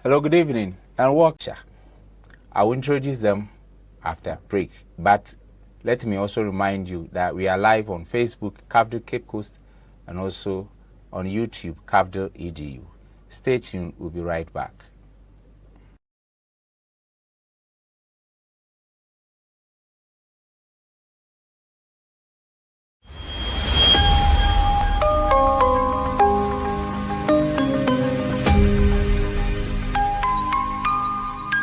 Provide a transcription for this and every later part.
Hello, good evening, and welcome. I will introduce them after break, but let me also remind you that we are live on Facebook, Cafdil Cape Coast, and also on YouTube, Cafdil EDU. Stay tuned, we'll be right back.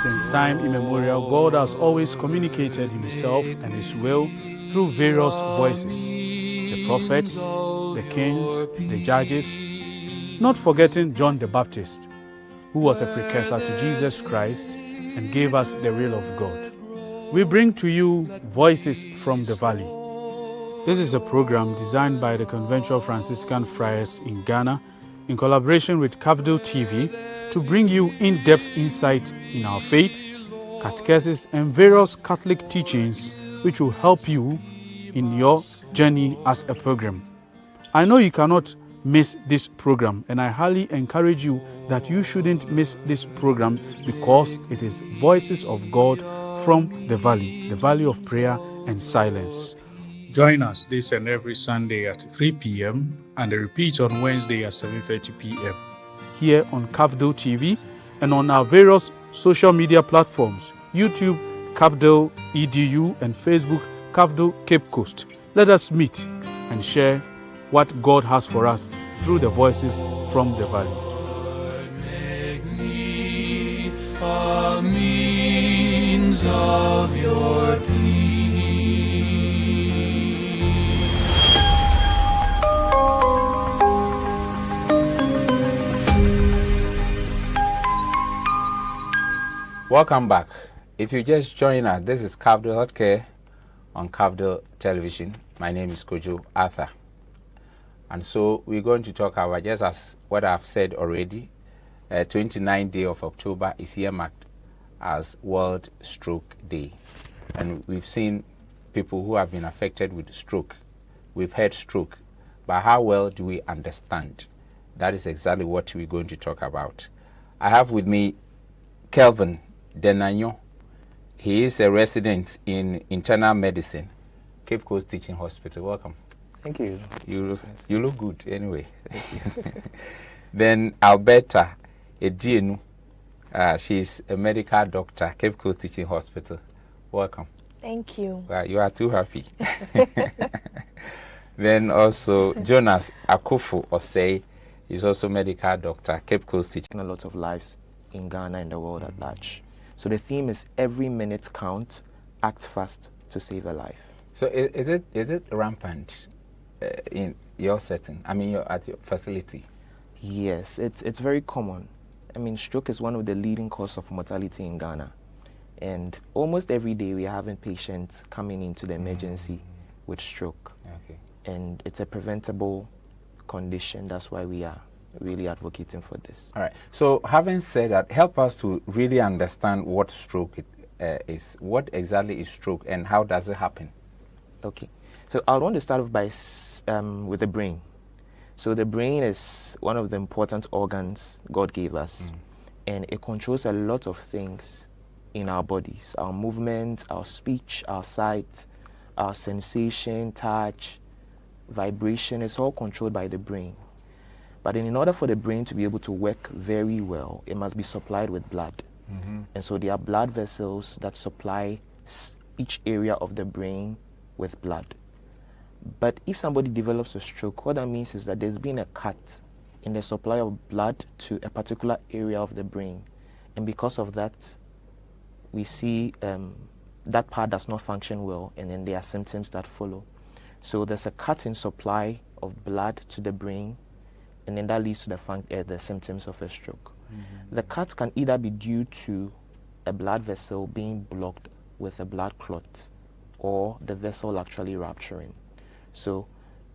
Since time immemorial, God has always communicated himself and his will through various voices, the prophets, the kings, the judges, not forgetting John the Baptist, who was a precursor to Jesus Christ and gave us the will of God. We bring to you Voices from the Valley. This is a program designed by the Conventual Franciscan Friars in Ghana in collaboration with Cafdil TV to bring you in-depth insight in our faith, catechesis, and various Catholic teachings which will help you in your journey as a pilgrim. I know you cannot miss this program, and I highly encourage you that you shouldn't miss this program because it is Voices of God from the valley of prayer and silence. Join us this and every Sunday at 3 p.m. and a repeat on Wednesday at 7:30 p.m. here on Cafdil TV and on our various social media platforms, YouTube, Cafdil EDU, and Facebook, Cafdil Cape Coast. Let us meet and share what God has for us through the Voices from the Valley. Make me a means of your peace. Welcome back. If you just join us, this is Cafdil Healthcare on Cafdil Television. My name is Kojo Arthur. And so we're going to talk about, just as what I've said already, 29th day of October is here marked as World Stroke Day. And we've seen people who have been affected with stroke. We've heard stroke, but how well do we understand? That is exactly what we're going to talk about. I have with me Kelvin Denanyo. He is a resident in internal medicine, Cape Coast Teaching Hospital. Welcome. Thank you. You look good anyway. Then Alberta Edienu. She's a medical doctor, Cape Coast Teaching Hospital. Welcome. Thank you. You are too happy. Then also Jonas Akufo Osei is also medical doctor, Cape Coast Teaching. A lot of lives in Ghana and the world at large. So the theme is every minute count, act fast to save a life. So is it rampant in your setting? I mean, at your facility? Yes, it's very common. I mean, stroke is one of the leading causes of mortality in Ghana. And almost every day we are having patients coming into the emergency with stroke. Okay. And it's a preventable condition. That's why we are really advocating for this. All right. So having said that, help us to really understand what stroke is. What exactly is stroke and how does it happen? Okay. So I want to start off by with the brain. So the brain is one of the important organs God gave us, and it controls a lot of things in our bodies, our movement, our speech, our sight, our sensation, touch, vibration. It's all controlled by the brain. But in order for the brain to be able to work very well, it must be supplied with blood. And so there are blood vessels that supply each area of the brain with blood. But if somebody develops a stroke, what that means is that there's been a cut in the supply of blood to a particular area of the brain. And because of that, we see that part does not function well, and then there are symptoms that follow. So there's a cut in supply of blood to the brain, and then that leads to the symptoms of a stroke. The cut can either be due to a blood vessel being blocked with a blood clot, or the vessel actually rupturing. So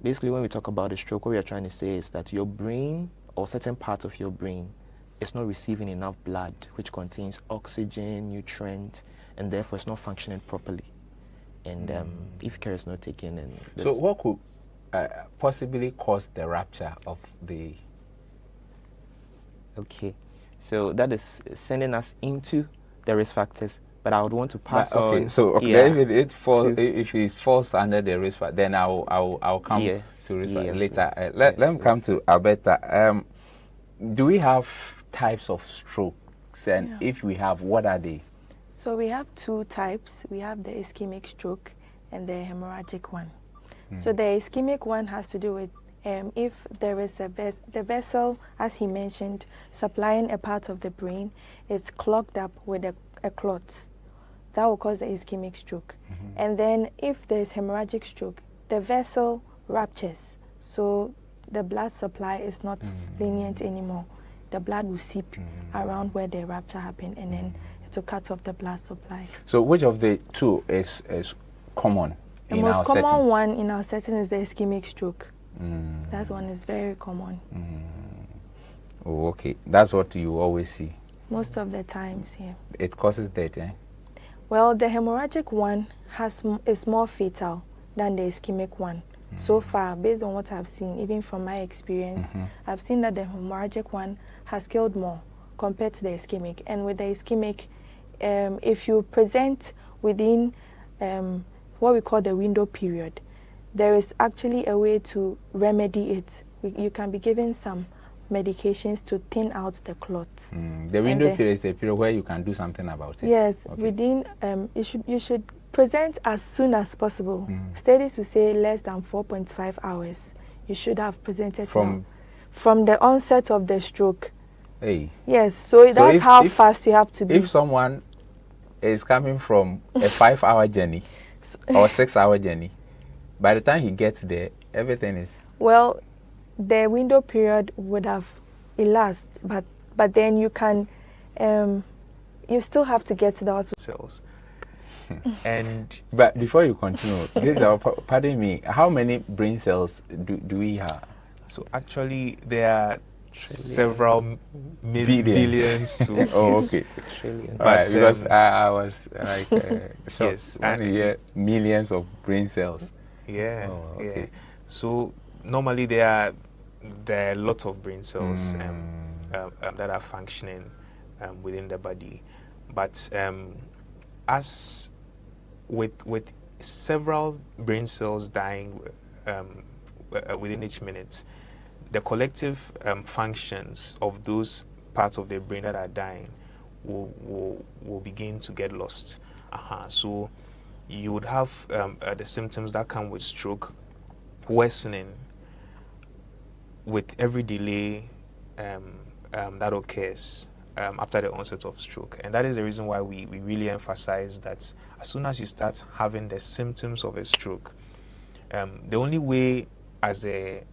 basically when we talk about a stroke, what we are trying to say is that your brain or certain parts of your brain is not receiving enough blood, which contains oxygen, nutrients, and therefore it's not functioning properly. And if care is not taken, and so what could possibly cause the rupture of the... Okay, So that is sending us into the risk factors. But I would want to pass okay, on. so okay, yeah, if it falls under the risk factor, then I'll come Yes, to risk factor yes, later. yes, Let yes, me come yes. to Alberta. Do we have types of strokes, and Yeah. if we have, what are they? So we have two types. We have the ischemic stroke and the hemorrhagic one. So the ischemic one has to do with if there is the vessel, as he mentioned, supplying a part of the brain, it's clogged up with a clot. That will cause the ischemic stroke. And then if there is hemorrhagic stroke, the vessel ruptures. So the blood supply is not lenient anymore. The blood will seep around where the rupture happened, and then it will cut off the blood supply. So which of the two is common The in most our common setting? one in our setting is the ischemic stroke. That one is very common. Oh, okay. That's what you always see. Most of the times, yeah. It causes death, eh? Well, the hemorrhagic one is more fatal than the ischemic one. So far, based on what I've seen, even from my experience, I've seen that the hemorrhagic one has killed more compared to the ischemic. And with the ischemic, if you present within what we call the window period, there is actually a way to remedy it. You can be given some medications to thin out the clot. The window period is the period where you can do something about it. Yes, Okay. within you should present as soon as possible. Studies will say less than 4.5 hours. You should have presented from the onset of the stroke. Hey. Yes, so that's how fast you have to be. If someone is coming from a 5-hour journey or 6-hour journey, by the time he gets there, everything is... Well, the window period would have elapsed, but then you can, you still have to get to the hospital. Cells. And But before you continue, pardon me, how many brain cells do we have? so actually there are several billions to Oh, yes. okay. Trillion. But, All right, because I was like, shocked Yes, when you hear millions of brain cells. Yeah, Oh, yeah. okay. So normally there are a lot of brain cells that are functioning within the body, but as with several brain cells dying within each minute, the collective functions of those parts of the brain that are dying will begin to get lost. So you would have the symptoms that come with stroke worsening with every delay that occurs after the onset of stroke. And that is the reason why we really emphasize that as soon as you start having the symptoms of a stroke, the only way as a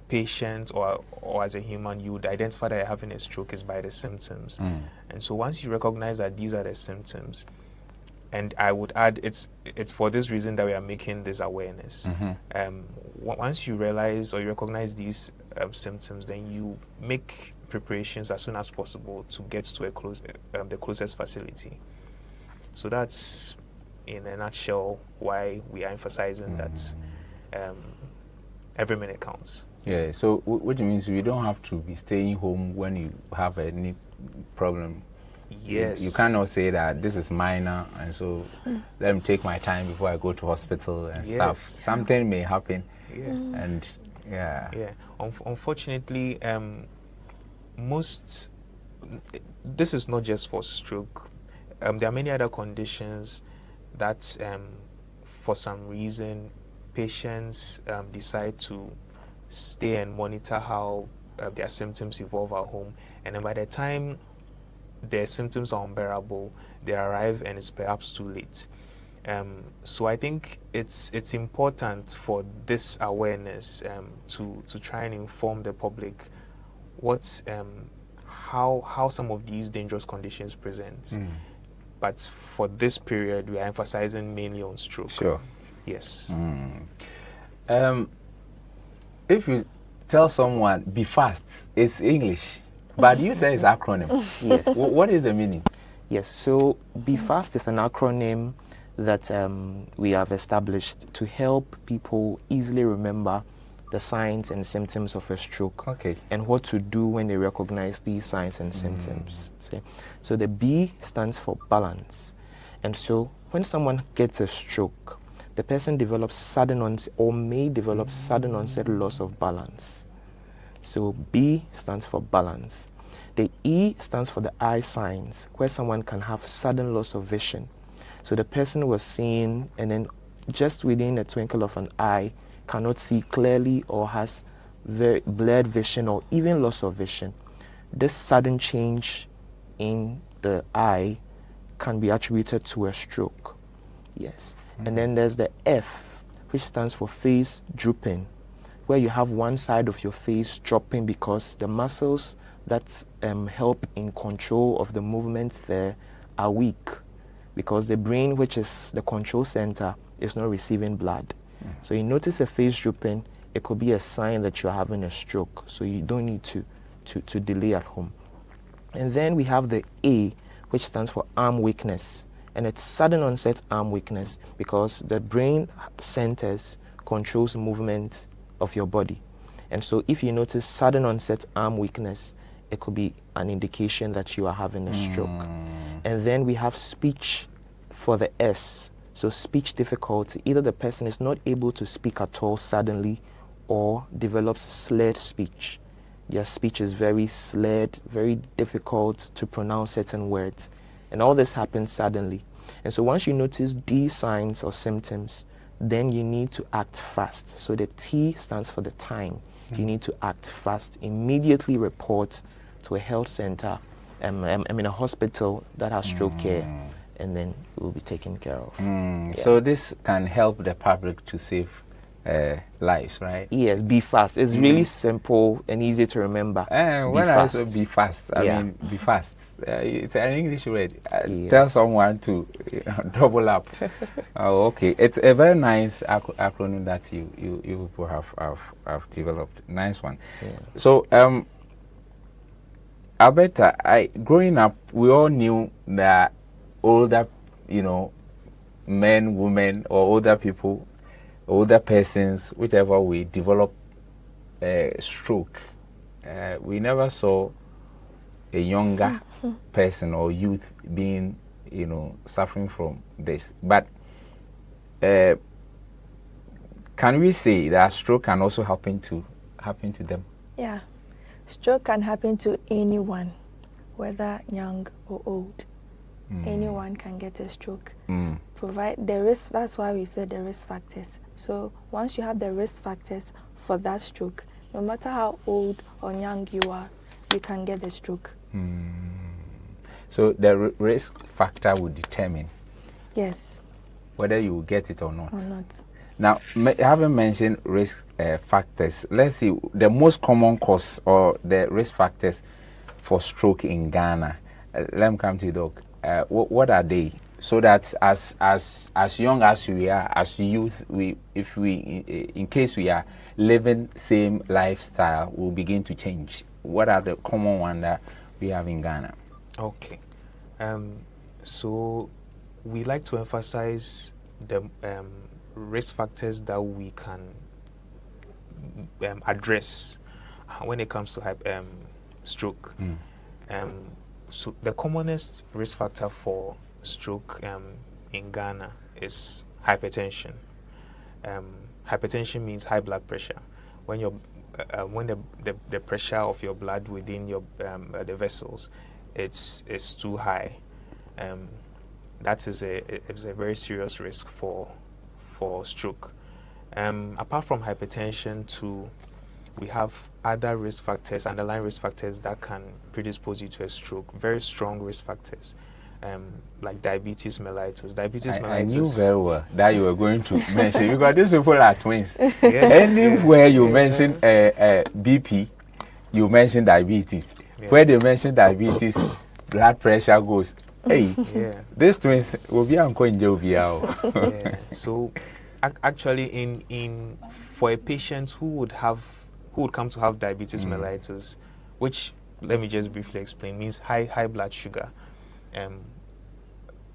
patient or as a human you would identify that you're having a stroke is by the symptoms. And so once you recognize that these are the symptoms, and I would add it's for this reason that we are making this awareness. Once you realize or you recognize these symptoms, then you make preparations as soon as possible to get to the closest facility. So that's in a nutshell why we are emphasizing that every minute counts. Yeah, so which means we don't have to be staying home when you have any problem. Yes. You cannot say that this is minor, and so let me take my time before I go to hospital and stuff. Yes. Something may happen, Yeah. and yeah. Yeah. Unfortunately, this is not just for stroke. There are many other conditions that, for some reason, patients decide to stay and monitor how their symptoms evolve at home, and then by the time their symptoms are unbearable, they arrive and it's perhaps too late. So I think it's important for this awareness to try and inform the public how some of these dangerous conditions present. But for this period, we are emphasizing mainly on stroke. Sure. Yes. If you tell someone be fast, it's English, but you say it's acronym. Yes. What is the meaning? Yes, so BFAST is an acronym that we have established to help people easily remember the signs and symptoms of a stroke, Okay. and what to do when they recognize these signs and symptoms. See? So the B stands for balance. And so when someone gets a stroke, the person develops sudden onset or may develop sudden onset loss of balance. So B stands for balance. The E stands for the eye signs, where someone can have sudden loss of vision. So the person was seeing, and then just within a twinkle of an eye, cannot see clearly or has very blurred vision or even loss of vision. This sudden change in the eye can be attributed to a stroke. Yes. And then there's the F, which stands for face drooping, where you have one side of your face dropping because the muscles that help in control of the movements there are weak, because the brain, which is the control center, is not receiving blood. So you notice a face drooping, it could be a sign that you're having a stroke, so you don't need to delay at home. And then we have the A, which stands for arm weakness, and it's sudden onset arm weakness because the brain centers controls movement of your body. And so if you notice sudden onset arm weakness, it could be an indication that you are having a stroke. And then we have speech for the S. So speech difficulty, either the person is not able to speak at all suddenly or develops slurred speech. Their speech is very slurred, very difficult to pronounce certain words. And all this happens suddenly. And so once you notice these signs or symptoms, then you need to act fast. So the T stands for the time. You need to act fast. Immediately report to a health center, a hospital that has stroke care, and then it will be taken care of. Yeah. So this can help the public to save lives, right? Yes, be fast. It's really simple and easy to remember. When I say be fast, I mean be fast. It's an English word. Tell someone to double up. Oh, okay. It's a very nice acronym that you people have developed. Nice one. Yeah. So Alberta, growing up, we all knew that older, men, women, or older people, older persons, whichever way, develop a stroke. We never saw a younger person or youth being, suffering from this. But can we say that stroke can also happen to them? Yeah. Stroke can happen to anyone, whether young or old. Anyone can get a stroke. Provide the risk. That's why we said the risk factors. So once you have the risk factors for that stroke, no matter how old or young you are, you can get the stroke. So the risk factor will determine, yes, whether you will get it or not. Now, having mentioned risk factors, let's see the most common cause or the risk factors for stroke in Ghana. Let me come to you, Doc. What are they? So that as young as we are, as youth, in case we are living same lifestyle, we'll begin to change. What are the common ones that we have in Ghana? Okay. So we like to emphasize the risk factors that we can address when it comes to stroke. So the commonest risk factor for stroke in Ghana is hypertension. Hypertension means high blood pressure. When the pressure of your blood within your the vessels, it's too high. That is a very serious risk for stroke. Apart from hypertension, we have other risk factors, underlying risk factors that can predispose you to a stroke. Very strong risk factors, like diabetes mellitus. I knew very well that you were going to mention, because these people are twins. Anywhere you mention BP, you mention diabetes. Where they mention diabetes, blood pressure goes. Hey, these twins will be uncle in jail. So actually, for a patient who would come to have diabetes mellitus, which, let me just briefly explain, means high blood sugar.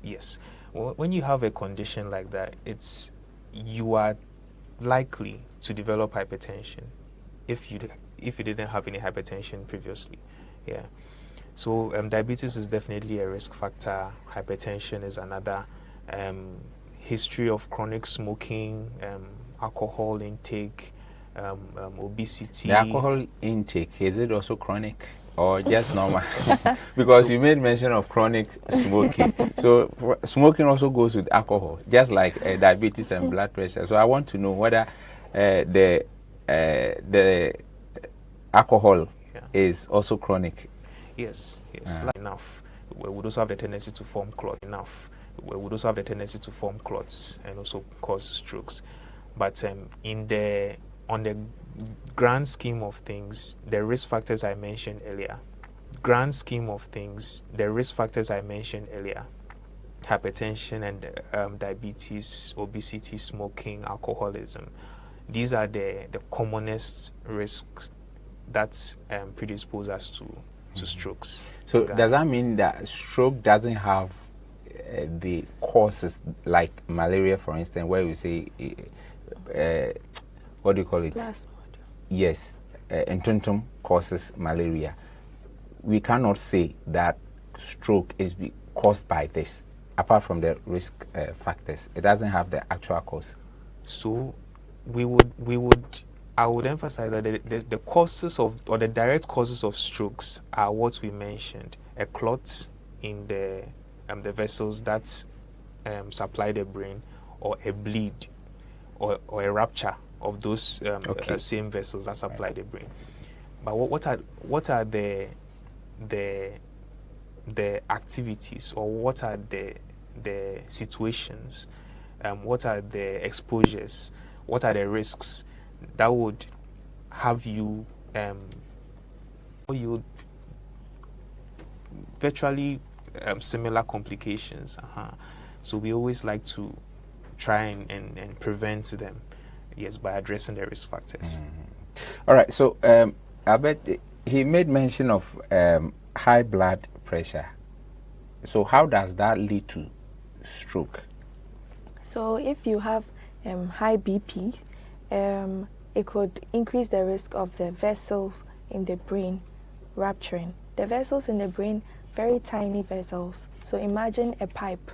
Yes, when you have a condition like that, you are likely to develop hypertension if you didn't have any hypertension previously. Yeah. So diabetes is definitely a risk factor. Hypertension is another. History of chronic smoking, alcohol intake, obesity. The alcohol intake, is it also chronic or just normal? Because you made mention of chronic smoking. So smoking also goes with alcohol, just like diabetes and blood pressure. So I want to know whether the alcohol is also chronic. Yes. Like enough. We would also have the tendency to form clots. We would also have the tendency to form clots and also cause strokes. But on the grand scheme of things, the risk factors I mentioned earlier, hypertension and diabetes, obesity, smoking, alcoholism, these are the commonest risks that predispose us to strokes. So does that mean that stroke doesn't have the causes like malaria, for instance, where we say, what do you call it? Yes, entuntum causes malaria. We cannot say that stroke is caused by this, apart from the risk factors. It doesn't have the actual cause. So I would emphasize that the causes of, or the direct causes of strokes are what we mentioned: a clot in the vessels that supply the brain, or a bleed, or a rupture of those same vessels that supply the brain. But what are the activities, or what are the situations, what are the exposures, what are the risks that would have you virtually similar complications? So we always like to try and prevent them, yes, by addressing the risk factors. All right, so Albert, he made mention of high blood pressure. So how does that lead to stroke? So if you have high BP, it could increase the risk of the vessels in the brain rupturing. The vessels in the brain, very tiny vessels. So imagine a pipe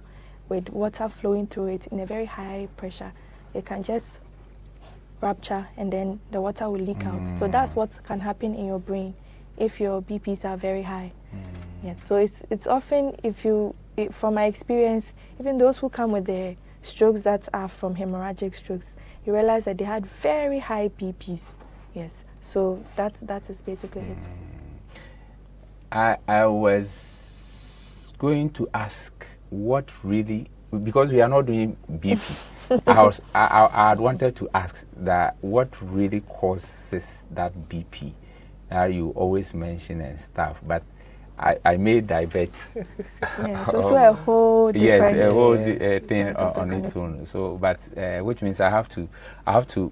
with water flowing through it in a very high pressure. It can just rupture and then the water will leak out. So that's what can happen in your brain if your BPs are very high. Yes. So it's often, from my experience, even those who come with the strokes that are from hemorrhagic strokes, you realize that they had very high BPs. Yes. So that is basically it. I was going to ask what really, because we are not doing BP, I had wanted to ask that what really causes that BP that you always mention and stuff, but I may divert. Yes, also a whole different, yes, a whole thing on its own. So, but which means I have to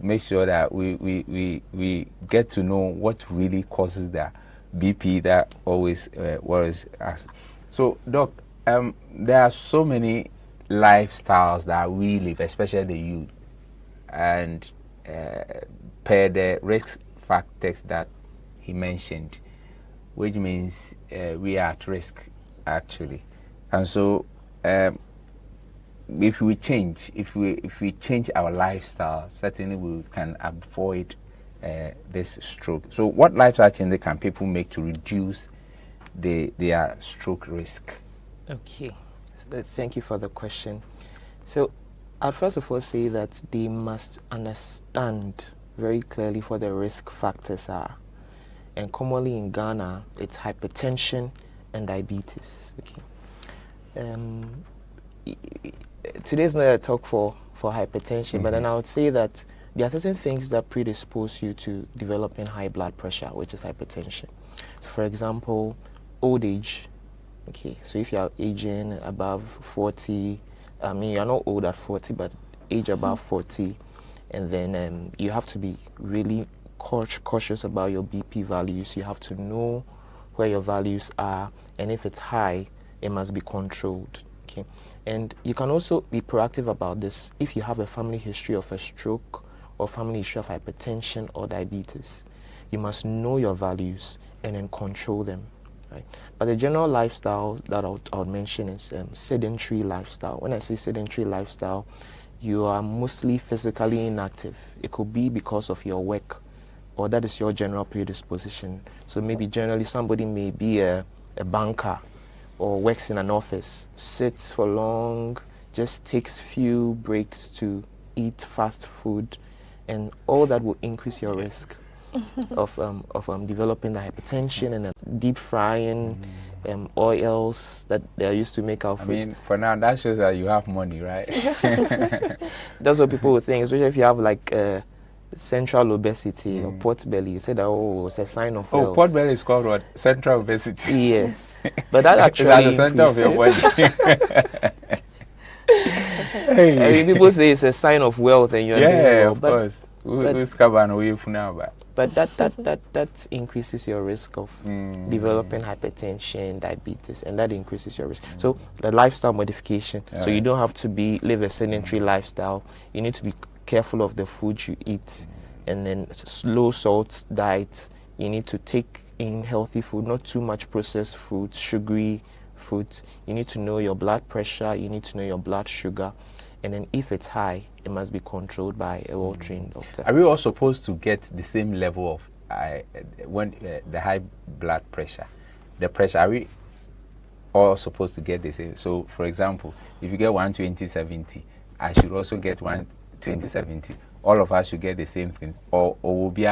make sure that we get to know what really causes the BP that always worries us. So, Doc, there are so many lifestyles that we live, especially the youth, and per the risk factors that he mentioned, which means we are at risk actually. And so if we change our lifestyle, certainly we can avoid this stroke. So what lifestyle changes can people make to reduce their stroke risk? Okay, thank you for the question. So I'll first of all say that they must understand very clearly what the risk factors are. And commonly in Ghana, it's hypertension and diabetes. Okay. Today's not a talk for hypertension, but then I would say that there are certain things that predispose you to developing high blood pressure, which is hypertension. So for example, old age. Okay, so if you are aging above 40, I mean you're not old at 40, but age above 40, and then you have to be really cautious about your BP values. You have to know where your values are, and if it's high, it must be controlled. Okay, and you can also be proactive about this. If you have a family history of a stroke or family history of hypertension or diabetes. You must know your values and then control them. Right? But the general lifestyle that I'll mention is sedentary lifestyle. When I say sedentary lifestyle, you are mostly physically inactive. It could be because of your work, or that is your general predisposition. So maybe generally somebody may be a banker or works in an office, sits for long, just takes few breaks to eat fast food, and all that will increase your risk of developing the hypertension and deep frying oils that they are used to make our food. I mean, for now, that shows that you have money, right? That's what people would think, especially if you have like central obesity or pot belly. You say that, oh, it's a sign of health. Pot belly is called what? Central obesity. Yes. But that actually is that the center of your body? I mean, people say it's a sign of wealth and you're doing well, of course. Who's covering away from now? But that increases your risk of developing hypertension, diabetes, and that increases your risk. So the lifestyle modification. So you don't have to live a sedentary lifestyle. You need to be careful of the food you eat, and then low salt diet. You need to take in healthy food, not too much processed food, sugary foods. You need to know your blood pressure. You need to know your blood sugar. And then if it's high, it must be controlled by a well-trained doctor. Are we all supposed to get the same level of the high blood pressure? The pressure, are we all supposed to get the same? So, for example, if you get 120/70, I should also get 120/70. All of us should get the same thing. Or will be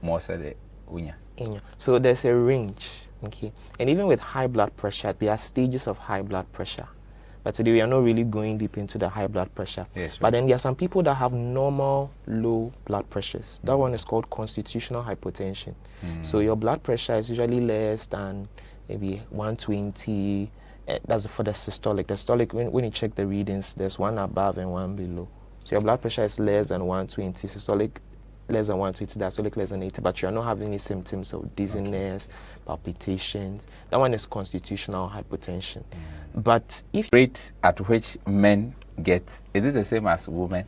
more unya. So there's a range, okay? And even with high blood pressure, there are stages of high blood pressure. But today we are not really going deep into the high blood pressure. Yes, but then there are some people that have normal low blood pressures. That one is called constitutional hypotension. So your blood pressure is usually less than maybe 120. That's for the systolic. The systolic, when you check the readings, there's one above and one below. So your blood pressure is less than 120, systolic less than 120, diastolic less than 80, but you are not having any symptoms of dizziness, palpitations. That one is constitutional hypotension. But if rate at which men get, is it the same as women,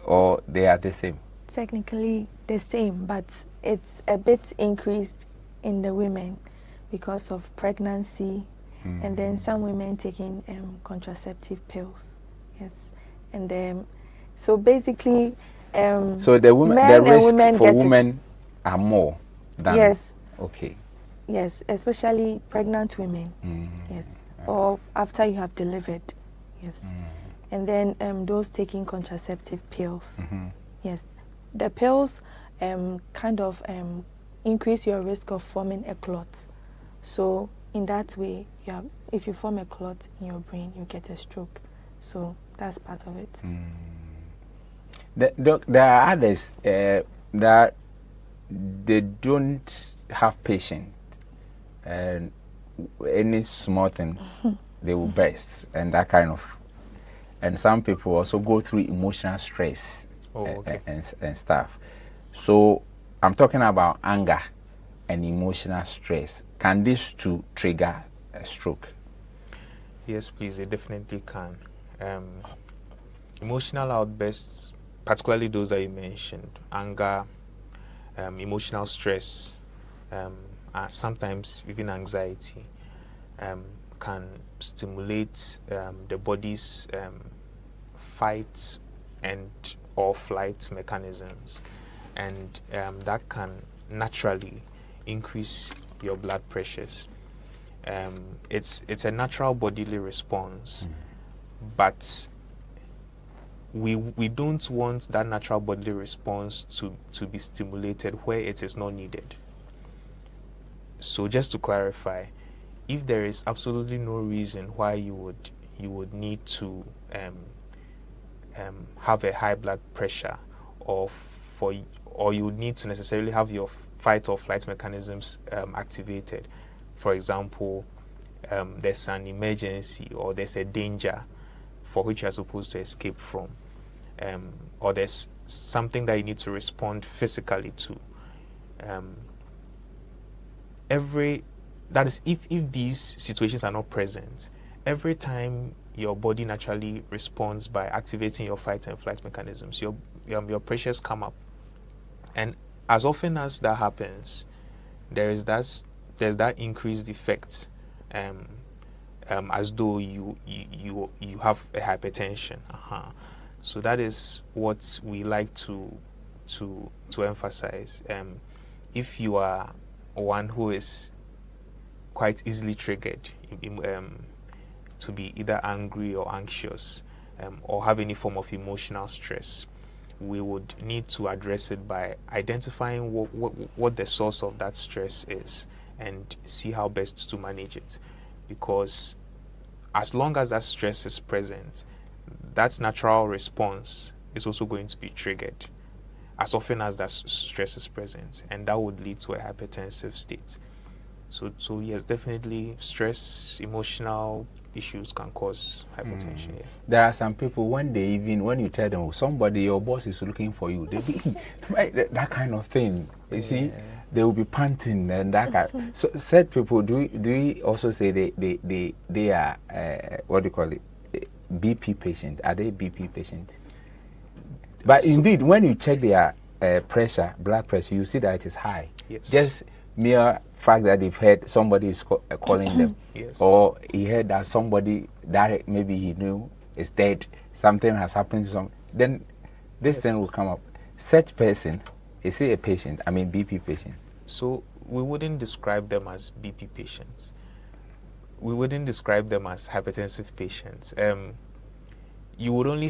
or they are the same? Technically the same, but it's a bit increased in the women because of pregnancy, and then some women taking contraceptive pills. Yes, and then so basically. So the risk for women are more than. Yes. Okay. Yes, especially pregnant women. Yes, or after you have delivered. Yes, and then those taking contraceptive pills. Yes, the pills kind of increase your risk of forming a clot. So in that way, if you form a clot in your brain, you get a stroke. So that's part of it. There are others that they don't have patience, and any small thing they will burst, and that kind of. And some people also go through emotional stress and stuff. So I'm talking about anger and emotional stress. Can these two trigger a stroke? Yes, please. They definitely can. Emotional outbursts, particularly those that you mentioned, anger, emotional stress, sometimes even anxiety, can stimulate the body's fight and or flight mechanisms, and that can naturally increase your blood pressures. It's a natural bodily response, but we don't want that natural bodily response to be stimulated where it is not needed. So just to clarify, if there is absolutely no reason why you would need to have a high blood pressure, or you would need to necessarily have your fight or flight mechanisms activated. For example, there's an emergency or there's a danger for which you are supposed to escape from, or there's something that you need to respond physically to. That is, if these situations are not present, every time your body naturally responds by activating your fight and flight mechanisms, your pressures come up, and as often as that happens, there's that increased effect, as though you have a hypertension. So that is what we like to emphasize. If you are one who is quite easily triggered to be either angry or anxious, or have any form of emotional stress, we would need to address it by identifying what the source of that stress is and see how best to manage it. Because as long as that stress is present, that natural response is also going to be triggered as often as that stress is present, and that would lead to a hypertensive state. So yes, definitely stress, emotional issues can cause hypertension. Yeah. There are some people, when you tell them, somebody, your boss is looking for you, they be that kind of thing. You see, they will be panting and that kind. So said people, do we also say they are what do you call it, BP patient? Are they BP patient? But indeed, when you check their pressure, blood pressure, you see that it is high. Yes. Just mere fact that they've heard somebody is calling them, yes. or he heard that somebody that maybe he knew is dead, something has happened to some, then this thing will come up. Such person, is he a patient? I mean BP patient? So we wouldn't describe them as BP patients. We wouldn't describe them as hypertensive patients. You would only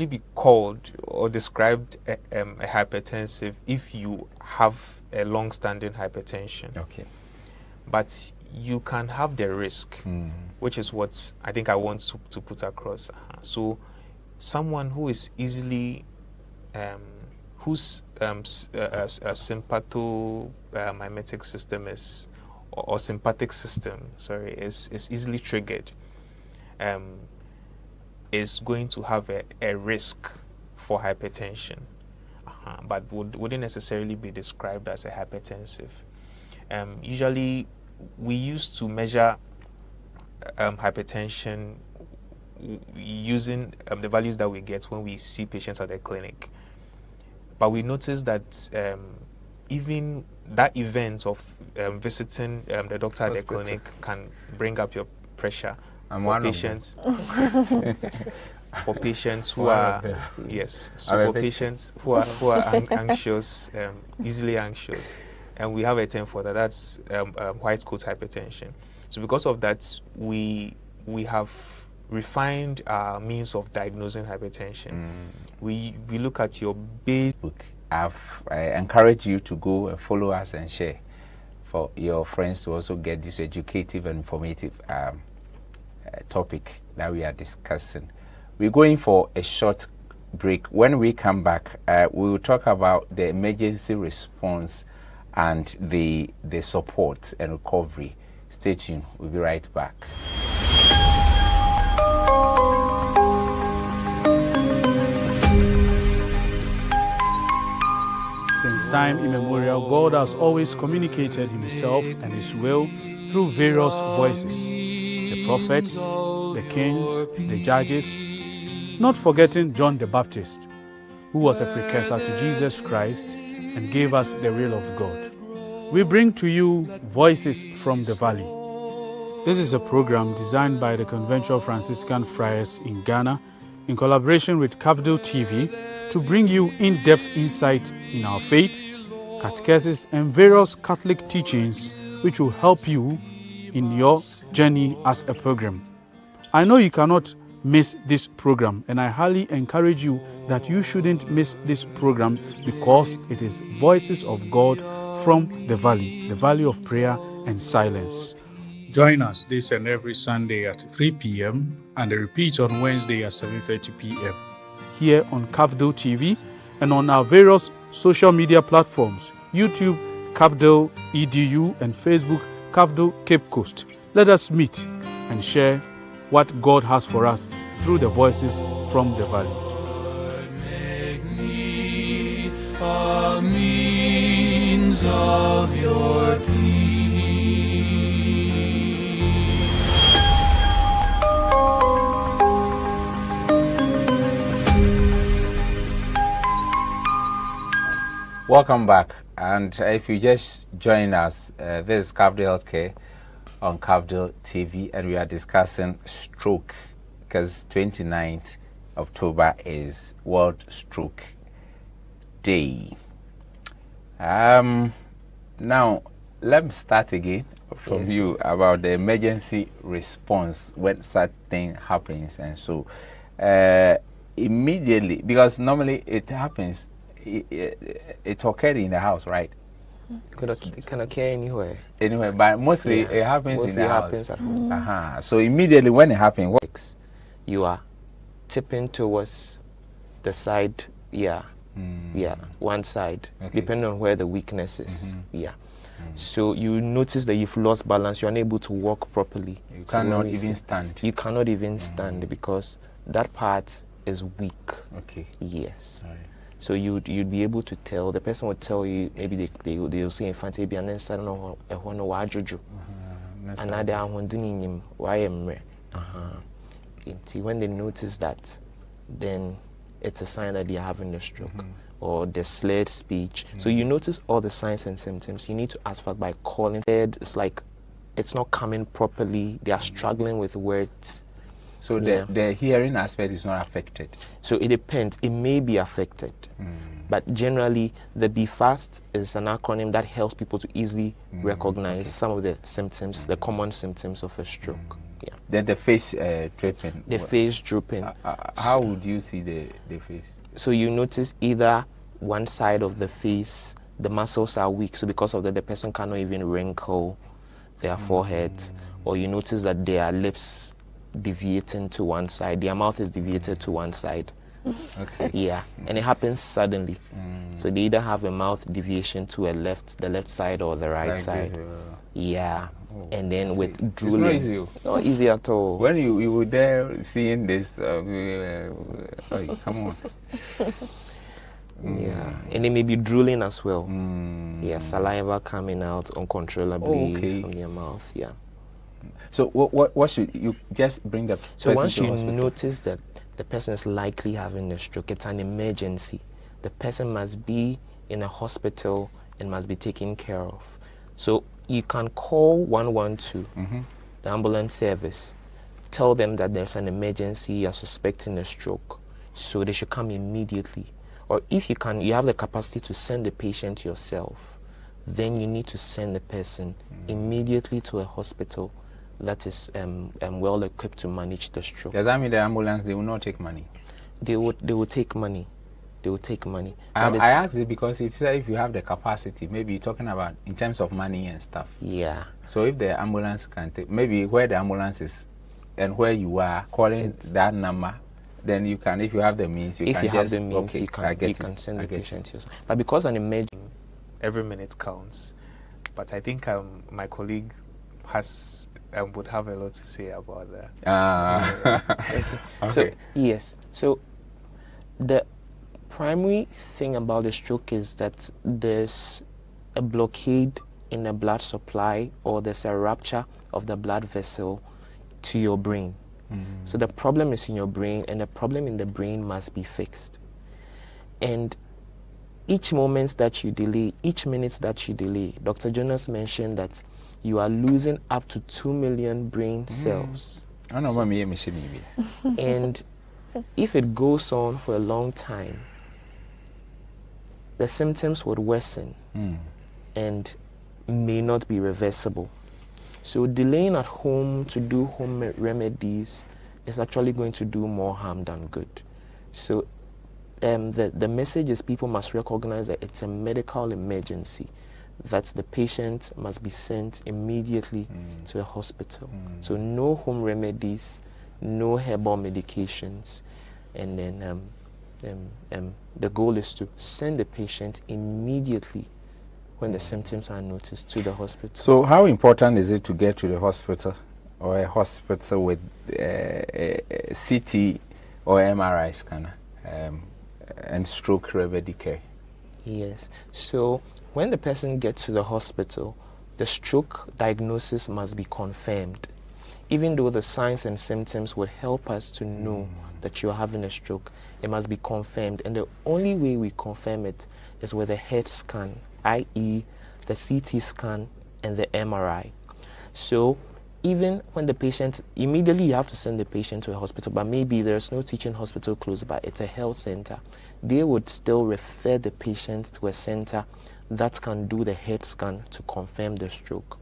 be called or described a hypertensive if you have a long-standing hypertension. Okay. But you can have the risk, which is what I think I want to put across. So someone who is easily, whose sympathomimetic system or sympathetic system, is easily triggered, is going to have a risk for hypertension, but wouldn't necessarily be described as a hypertensive. Usually, we used to measure hypertension using the values that we get when we see patients at the clinic. But we noticed that even that event of visiting the doctor at the clinic can bring up your pressure. For patients, for patients who are for patients who are anxious, easily anxious, and we have a term for that. That's white coat hypertension. So because of that, we have refined our means of diagnosing hypertension. We look at your base. I encourage you to go and follow us and share for your friends to also get this educative and informative topic that we are discussing. We're going for a short break. When we come back, we will talk about the emergency response and the support and recovery. Stay tuned. We'll be right back. Since time immemorial, God has always communicated himself and his will through various voices: the prophets, the kings, the judges, not forgetting John the Baptist, who was a precursor to Jesus Christ and gave us the will of God. We bring to you Voices from the Valley. This is a program designed by the Conventual Franciscan Friars in Ghana in collaboration with Cafdil TV to bring you in-depth insight in our faith, catechesis, and various Catholic teachings which will help you in your journey as a pilgrim. I know you cannot miss this program, and I highly encourage you that you shouldn't miss this program because it is Voices of God from the valley of prayer and silence. Join us this and every Sunday at 3 p.m. and a repeat on Wednesday at 7:30 p.m. here on Cafdil TV and on our various social media platforms: YouTube, Cafdil EDU, and Facebook, Cafdil Cape Coast. Let us meet and share what God has for us through the Voices from the Valley. Make me a means of your peace. Welcome back. And if you just join us, this is Cafdil Healthcare on Cafdil TV, and we are discussing stroke because 29th October is World Stroke Day. Now, let me start again from you about the emergency response when such thing happens. And so, immediately, because normally it happens, it occurred in the house, right? It can occur anywhere. Anyway, but mostly it happens in the happens house. at home. So immediately when it happens, what? You are tipping towards the side, one side, depending on where the weakness is. So you notice that you've lost balance, you're unable to walk properly. You cannot even stand. You cannot even stand because that part is weak. Okay. Yes. All right. So you'd be able to tell. The person would tell you, maybe they'll say infante be an inside no wa jojo. Another one doing him when they notice that, then it's a sign that they're having a stroke or the slurred speech. So you notice all the signs and symptoms. You need to ask for by calling. It's like it's not coming properly. They are struggling with words. So the hearing aspect is not affected. So it depends. It may be affected. But generally, the Be Fast is an acronym that helps people to easily recognize some of the symptoms, the common symptoms of a stroke. Then the face drooping. The face drooping. How would you see the face? So you notice either one side of the face, the muscles are weak, so because of that, the person cannot even wrinkle their forehead, or you notice that their lips deviating to one side, their mouth is deviated to one side. Okay. And it happens suddenly. So they either have a mouth deviation to the left side or the right side. And then with drooling. It's not easy. Not easy at all. When you were there seeing this, come on. And they may be drooling as well. Saliva coming out uncontrollably from their mouth. So what should you just bring the person So once to you hospital? notice that the person is likely having a stroke, it's an emergency. The person must be in a hospital and must be taken care of. So you can call 112, the ambulance service, tell them that there's an emergency, you're suspecting a stroke, so they should come immediately. Or if you have the capacity to send the patient yourself, then you need to send the person immediately to a hospital that is well equipped to manage the stroke. Does that mean the ambulance, they will not take money? They will take money. They will take money. I ask it because if you have the capacity, maybe you're talking about in terms of money and stuff. So if the ambulance can take, maybe where the ambulance is and where you are calling that number, then you can, if you have the means, you can send the patient yourself. But because an emergency, every minute counts. But I think my colleague would have a lot to say about that. Okay. So the primary thing about the stroke is that there's a blockade in the blood supply, or there's a rupture of the blood vessel to your brain. So the problem is in your brain, and the problem in the brain must be fixed. And each moment that you delay, each minute that you delay, Dr. Jonas mentioned that you are losing up to 2 million brain cells. And if it goes on for a long time, the symptoms would worsen and may not be reversible. So delaying at home to do home remedies is actually going to do more harm than good. So the message is people must recognize that it's a medical emergency, that the patient must be sent immediately to a hospital. So no home remedies, no herbal medications, and then the goal is to send the patient immediately when the symptoms are noticed to the hospital. So how important is it to get to the hospital, or a hospital with CT or MRI scanner and stroke remedy care? Yes. So when the person gets to the hospital, the stroke diagnosis must be confirmed. even though the signs and symptoms would help us to know that you're having a stroke, it must be confirmed. And the only way we confirm it is with a head scan, i.e. the CT scan and the MRI. So even when the patient, immediately you have to send the patient to a hospital, but maybe there's no teaching hospital close by, it's a health center. They would still refer the patient to a center that can do the head scan to confirm the stroke.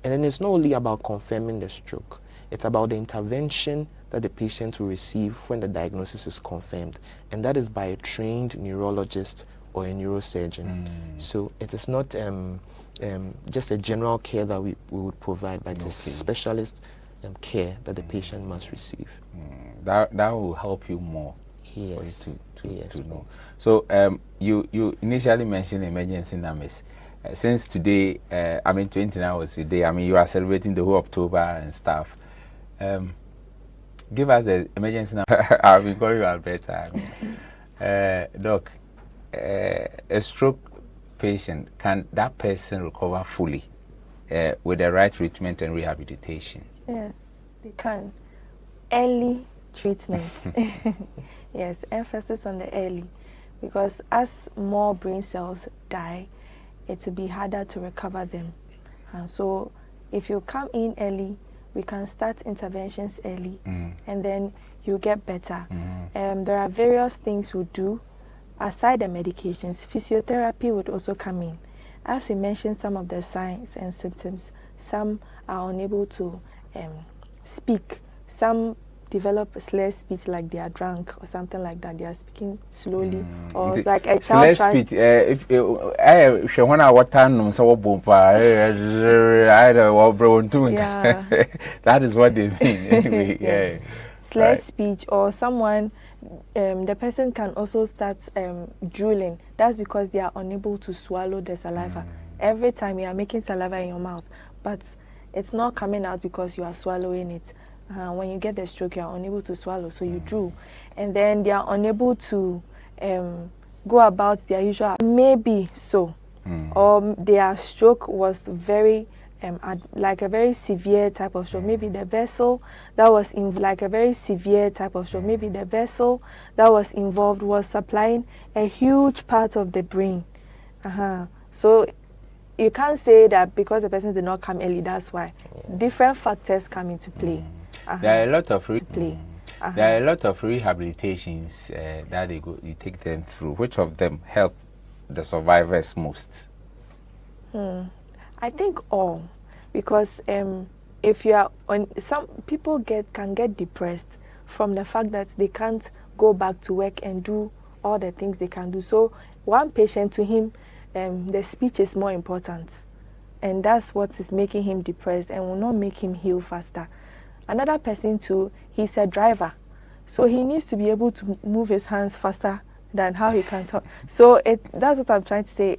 And then it's not only about confirming the stroke, it's about the intervention that the patient will receive when the diagnosis is confirmed. And that is by a trained neurologist or a neurosurgeon. So it is not just a general care that we would provide, but it's a specialist care that the patient must receive. That will help you more. Yes. For you to know. So you initially mentioned emergency numbers. Since today, 29 hours today, you are celebrating the whole October and stuff. Give us the emergency number. I've been calling you Alberta. Doc, a stroke patient, can that person recover fully with the right treatment and rehabilitation? Yes, they can. Early treatment. Yes, emphasis on the early, because as more brain cells die, it will be harder to recover them. And so if you come in early, we can start interventions early, and then you get better. There are various things we do. Aside the medications, physiotherapy would also come in. As we mentioned, some of the signs and symptoms, some are unable to speak. Some develop slurred speech, like they are drunk or something like that. They are speaking slowly, or it's like a child slurred speech. If when I was telling so that is what they mean. Anyway, yes. Slurred speech, or someone, the person can also start drooling. That's because they are unable to swallow the saliva. Every time you are making saliva in your mouth, but it's not coming out because you are swallowing it. When you get the stroke, you are unable to swallow, so you drool. And then they are unable to go about their usual, maybe so. Or their stroke was very, like a very severe type of stroke. Maybe the vessel that was in, like a very severe type of stroke. Maybe the vessel that was involved was supplying a huge part of the brain. So you can't say that because the person did not come early, that's why. Different factors come into play. There are a lot of there are a lot of rehabilitations that you take them through. Which of them help the survivors most? I think all, because if you are on, some people can get depressed from the fact that they can't go back to work and do all the things they can do. So one patient, to him, the speech is more important, and that's what is making him depressed and will not make him heal faster. Another person too, he's a driver, so he needs to be able to move his hands faster than how he can talk. So that's what I'm trying to say.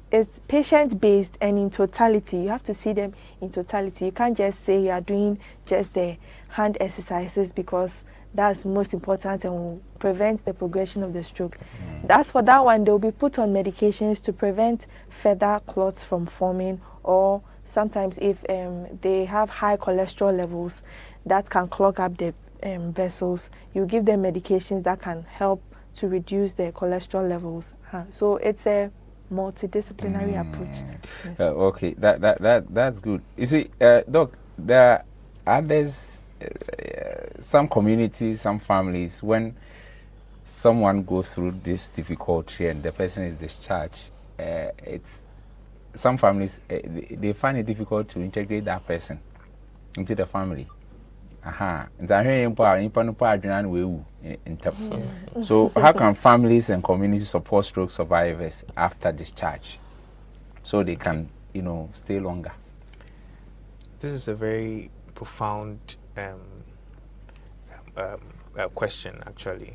It's patient based and in totality. You have to see them in totality. You can't just say you are doing just the hand exercises because that's most important and will prevent the progression of the stroke. That's for that one. They'll be put on medications to prevent further clots from forming, or sometimes if they have high cholesterol levels that can clog up the vessels, you give them medications that can help to reduce their cholesterol levels. So it's a multidisciplinary approach. Yes. Okay, that's good. You see, Doc, there are others, some communities, some families, when someone goes through this difficulty and the person is discharged, it's some families they find it difficult to integrate that person into the family. So how can families and communities support stroke survivors after discharge so they can, stay longer? This is a very profound question, actually.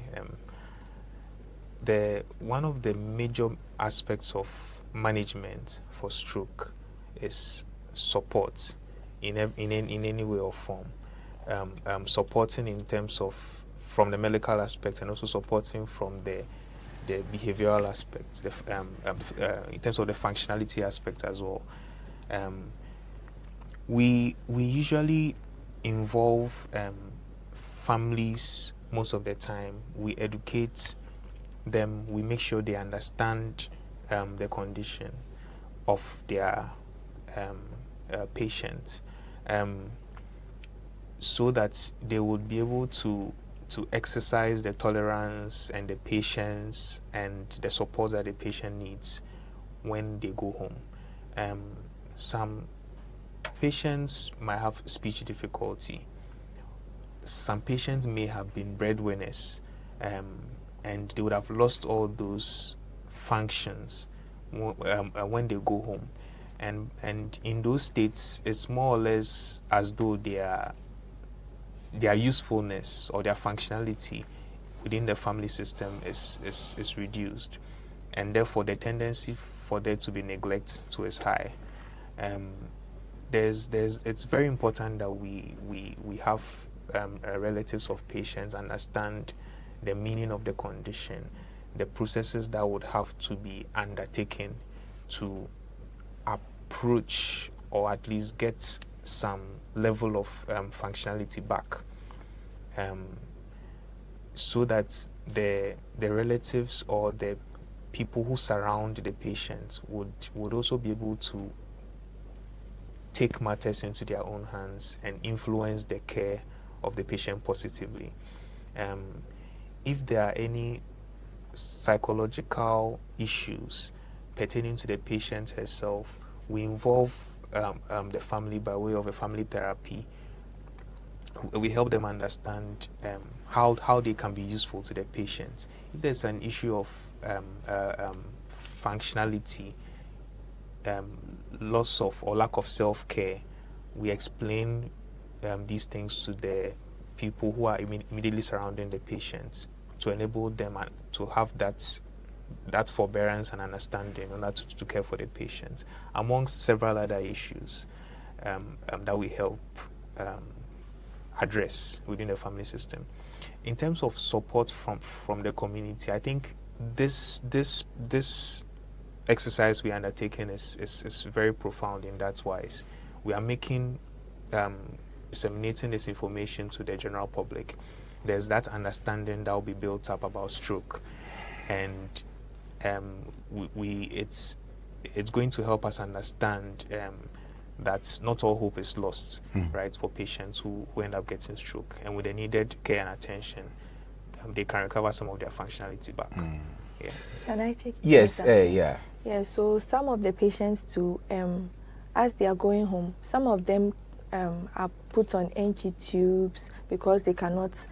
One of the major aspects of management for stroke is support in any way or form. Supporting in terms of from the medical aspect, and also supporting from the the behavioral aspects, in terms of the functionality aspect as well. We usually involve families most of the time. We educate them. We make sure they understand the condition of their patient, so that they would be able to exercise the tolerance and the patience and the support that the patient needs when they go home. Some patients might have speech difficulty. Some patients may have been breadwinners, and they would have lost all those functions when they go home. And in those states, it's more or less as though their usefulness or their functionality within the family system is reduced, and therefore the tendency for there to be neglect too is high. It's very important that we have relatives of patients understand the meaning of the condition, the processes that would have to be undertaken to approach or at least get some level of functionality back, so that the relatives or the people who surround the patient would also be able to take matters into their own hands and influence the care of the patient positively. If there are any psychological issues pertaining to the patient herself, we involve the family by way of a family therapy. We help them understand how they can be useful to the patient. If there's an issue of functionality, loss of or lack of self-care, we explain these things to the people who are immediately surrounding the patient to enable them to have that forbearance and understanding in order to care for the patient, amongst several other issues that we help address within the family system. In terms of support from the community, I think this exercise we are undertaking is very profound in that wise. We are making disseminating this information to the general public. There's that understanding that will be built up about stroke, and it's going to help us understand that not all hope is lost, right, for patients who end up getting stroke, and with the needed care and attention, they can recover some of their functionality back. Yeah. Can I take? Yes, yeah. Yeah, so some of the patients too, as they are going home, some of them are put on NG tubes because they cannot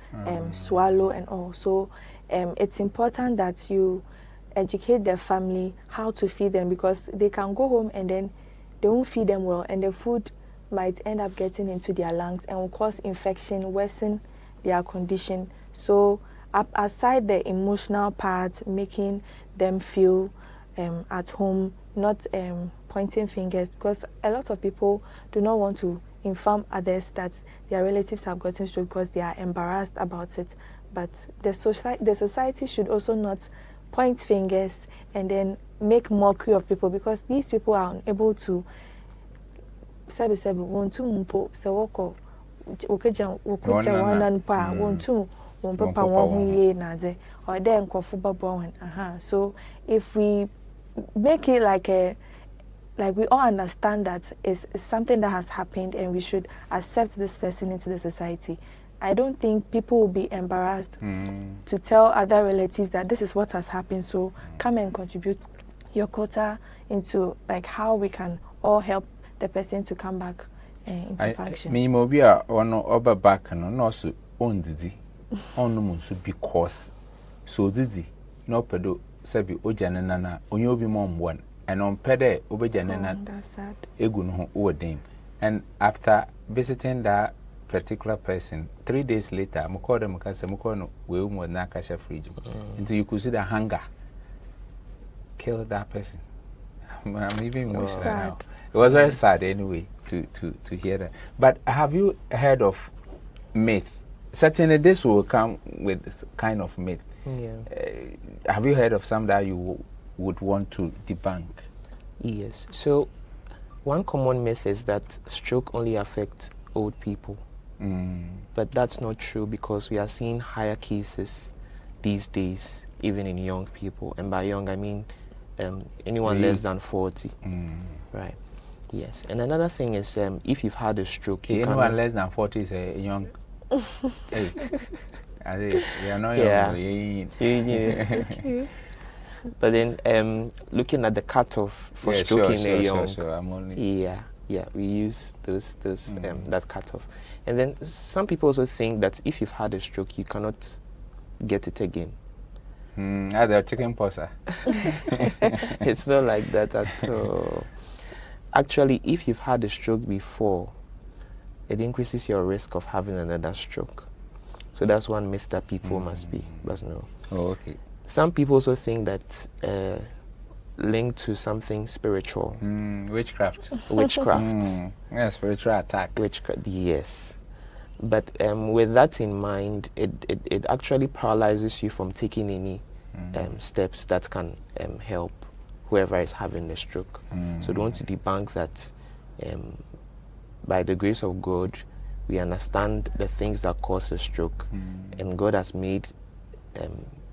swallow and all. So it's important that you educate their family how to feed them, because they can go home and then they won't feed them well, and the food might end up getting into their lungs and will cause infection, worsen their condition. So aside the emotional part, making them feel at home, not pointing fingers, because a lot of people do not want to inform others that their relatives have gotten stroke because they are embarrassed about it. But the society should also not point fingers and then make mockery of people, because these people are unable to want to so if we make it like we all understand that it's something that has happened and we should accept this person into the society, I don't think people will be embarrassed to tell other relatives that this is what has happened, so come and contribute your quota into like how we can all help the person to come back into function. Me mobia ono oba back no so on didi onu munso because so didi no pedo sabi ojane nana onye obi mom one and on pede obejane na egu no ho odin. And after visiting that particular person, 3 days later I called them because I called no we mo na kasha fridge until you could see the hunger kill that person. I'm even emotional now. It was very sad anyway to hear that. But have you heard of myth? Certainly this will come with kind of myth Yeah. Have you heard of some that you would want to debunk? Yes. So one common myth is that stroke only affects old people. But that's not true, because we are seeing higher cases these days, even in young people. And by young, I mean anyone less than 40. Right. Yes. And another thing is, if you've had a stroke, you anyone less than 40 is a young. Hey, I say, you are not young. Yeah. But then, looking at the cutoff for stroke in a young, I'm only we use those that cutoff. And then some people also think that if you've had a stroke, you cannot get it again. The chicken pox. It's not like that at all. Actually, if you've had a stroke before, it increases your risk of having another stroke. So that's one myth that people must know. Oh, okay. Some people also think that linked to something spiritual. Witchcraft. Yeah, spiritual attack. Witchcraft, yes. But with that in mind, it actually paralyzes you from taking any steps that can help whoever is having the stroke. So don't want to debunk that. By the grace of God, we understand the things that cause a stroke, and God has made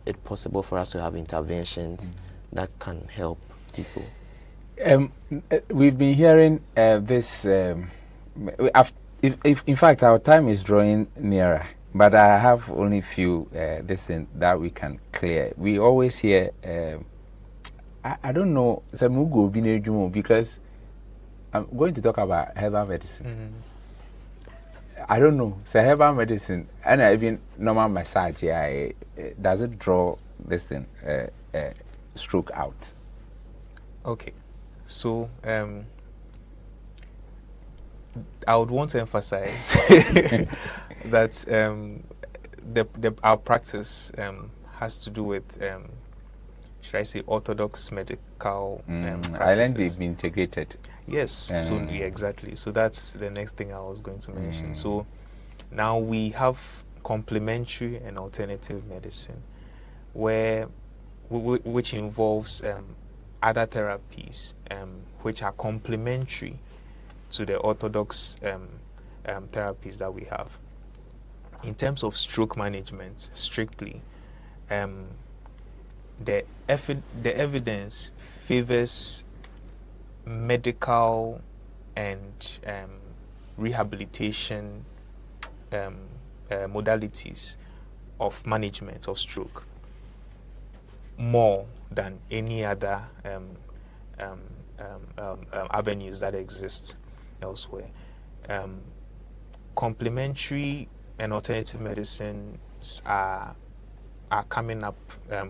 it possible for us to have interventions that can help people. We've been hearing this. If in fact our time is drawing nearer, but I have only few this thing that we can clear. We always hear. I don't know, because I'm going to talk about herbal medicine. I don't know. So herbal medicine and even normal massage, does it draw this thing stroke out? Okay, so I would want to emphasize that our practice has to do with should I say orthodox medical practices. I learned they've been integrated. Yes, so exactly. So that's the next thing I was going to mention. So now we have complementary and alternative medicine, which involves other therapies which are complementary to the orthodox therapies that we have. In terms of stroke management, strictly, the evidence favors medical and rehabilitation modalities of management of stroke more than any other avenues that exist elsewhere. Complementary and alternative medicines are coming up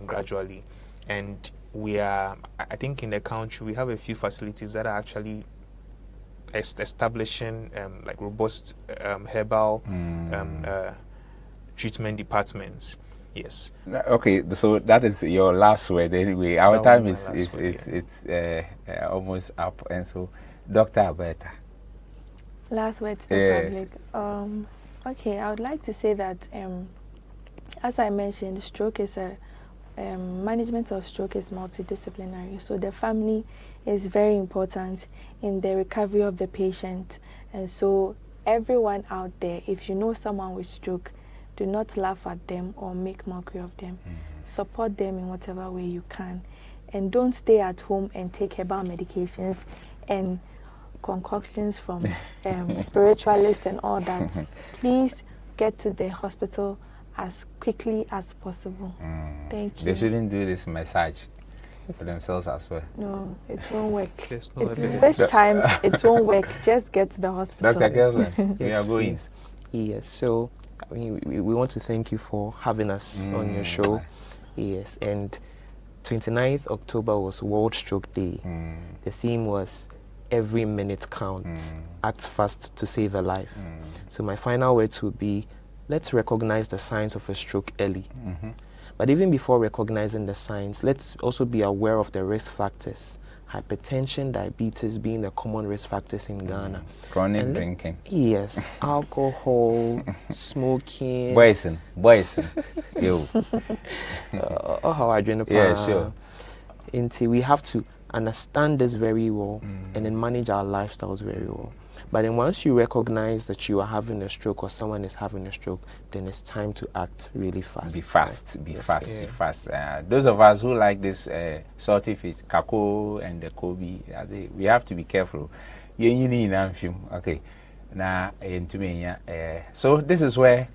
gradually, and I think in the country we have a few facilities that are actually establishing like robust herbal treatment departments. Yes. Okay, so that is your last word anyway. Our time is almost up, and so Dr. Alberta. Last word to the public. Okay, I would like to say that as I mentioned, stroke is management of stroke is multidisciplinary. So the family is very important in the recovery of the patient. And so everyone out there, if you know someone with stroke, do not laugh at them or make mockery of them. Support them in whatever way you can. And don't stay at home and take herbal medications and concoctions from spiritualists and all that. Please get to the hospital as quickly as possible. Thank you. They shouldn't do this massage for themselves as well. No, it won't work. This time it won't work. Just get to the hospital. Dr. Kelvin, we are going. Yes, so we want to thank you for having us on your show. Yes, and 29th October was World Stroke Day. The theme was every minute counts. Act fast to save a life. So my final words would be, let's recognize the signs of a stroke early. But even before recognizing the signs, let's also be aware of the risk factors. Hypertension, diabetes being the common risk factors in Ghana. Chronic drinking. Yes, alcohol, smoking. Boys. Yo. Oh, how I drink. Yeah, sure. Until we have to understand this very well and then manage our lifestyles very well. But then once you recognize that you are having a stroke or someone is having a stroke, then it's time to act really fast. Be fast. Yes, Be fast. Those of us who like this salty fish, kako and the kobe, we have to be careful. Okay. Now, so this is where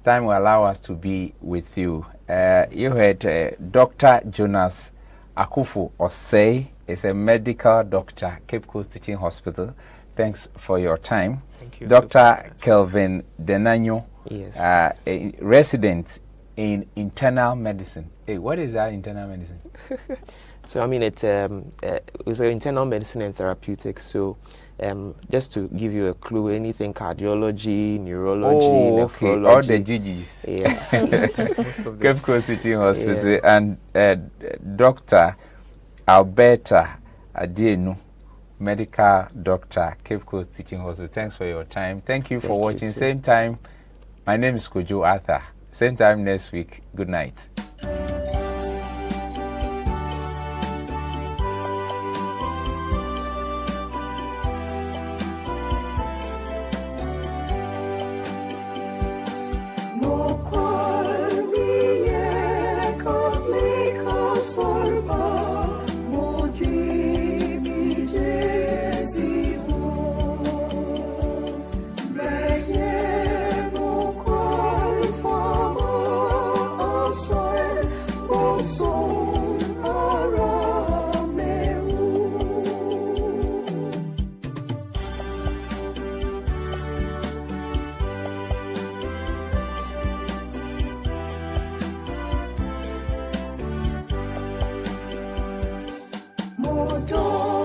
time will allow us to be with you. You heard Dr. Jonas Akufo Osei is a medical doctor, Cape Coast Teaching Hospital. Thanks for your time. Thank you. Dr. Kelvin Denanyo, Yes. a resident in internal medicine. Hey, what is that internal medicine? So I mean, it's internal medicine and therapeutics. So just to give you a clue, anything cardiology, neurology, nephrology, all the GGs. Yeah. Most of them. Cape Coast Teaching Hospital. And Dr. Alberta Adienu, medical doctor, Cape Coast Teaching Hospital. Thanks for your time. Thank you for watching. You too. Same time, my name is Kojo Arthur. Same time next week. Good night. Mojo.